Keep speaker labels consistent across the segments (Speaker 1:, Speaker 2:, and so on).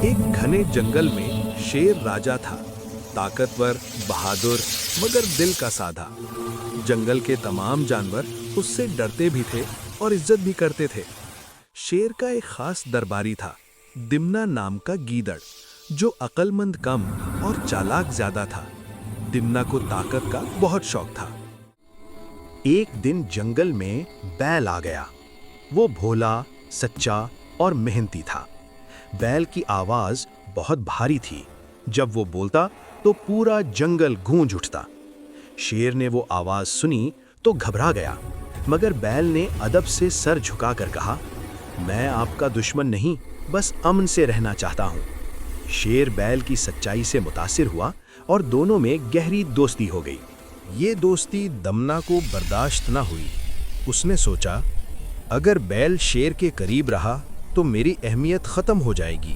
Speaker 1: ایک گھنے جنگل میں شیر راجا تھا، طاقتور، بہادر، مگر دل کا سادہ۔ جنگل کے تمام جانور اس سے ڈرتے بھی تھے اور عزت بھی کرتے تھے۔ شیر کا ایک خاص درباری تھا، دمنا نام کا گیدڑ، جو عقل مند کم اور چالاک زیادہ تھا۔ دمنا کو طاقت کا بہت شوق تھا۔ ایک دن جنگل میں بیل آ گیا۔ وہ بھولا، سچا اور محنتی تھا۔ بیل کی آواز بہت بھاری تھی۔ جب وہ بولتا تو پورا جنگل گونج اٹھتا۔ شیر نے وہ آواز سنی تو گھبرا گیا، مگر بیل نے ادب سے سر جھکا کر کہا، میں آپ کا دشمن نہیں، بس امن سے رہنا چاہتا ہوں۔ شیر بیل کی سچائی سے متاثر ہوا اور دونوں میں گہری دوستی ہو گئی۔ یہ دوستی دمنا کو برداشت نہ ہوئی۔ اس نے سوچا، اگر بیل شیر کے قریب رہا تو میری اہمیت ختم ہو جائے گی۔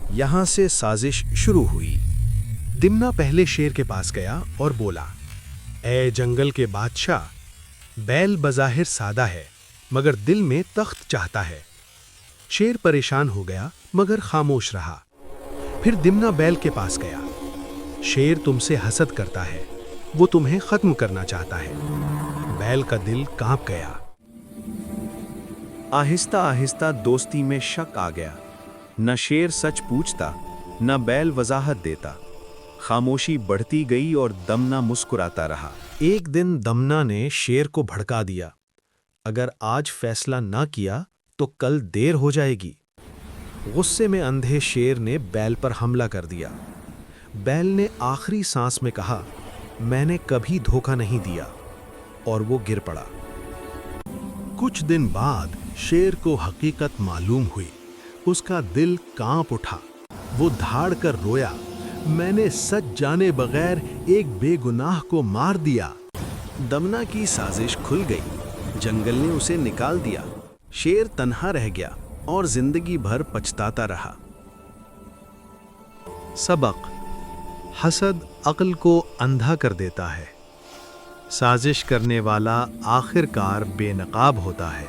Speaker 1: یہاں سے سازش شروع ہوئی۔ دمنا پہلے شیر کے پاس گیا اور بولا، اے جنگل کے بادشاہ، بیل بظاہر سادہ ہے مگر دل میں تخت چاہتا ہے۔ شیر پریشان ہو گیا مگر خاموش رہا۔ پھر دمنا بیل کے پاس گیا۔ شیر تم سے حسد کرتا ہے، وہ تمہیں ختم کرنا چاہتا ہے۔ بیل کا دل کانپ گیا۔ آہستہ آہستہ دوستی میں شک آ گیا۔ نہ شیر سچ پوچھتا، نہ بیل وضاحت دیتا۔ خاموشی بڑھتی گئی اور دمنا مسکراتا رہا۔ ایک دن دمنا نے شیر کو بھڑکا دیا، اگر آج فیصلہ نہ کیا تو کل دیر ہو جائے گی۔ غصے میں اندھے شیر نے بیل پر حملہ کر دیا۔ بیل نے آخری سانس میں کہا، میں نے کبھی دھوکہ نہیں دیا، اور وہ گر پڑا۔ کچھ دن بعد شیر کو حقیقت معلوم ہوئی۔ اس کا دل کانپ اٹھا۔ وہ دھاڑ کر رویا، میں نے سچ جانے بغیر ایک بے گناہ کو مار دیا۔ دمنا کی سازش کھل گئی۔ جنگل نے اسے نکال دیا۔ شیر تنہا رہ گیا اور زندگی بھر پچھتاتا رہا۔ سبق: حسد عقل کو اندھا کر دیتا ہے۔ سازش کرنے والا آخر کار بے نقاب ہوتا ہے۔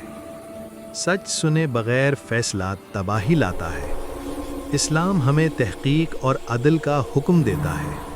Speaker 1: سچ سنے بغیر فیصلہ تباہی لاتا ہے۔ اسلام ہمیں تحقیق اور عدل کا حکم دیتا ہے۔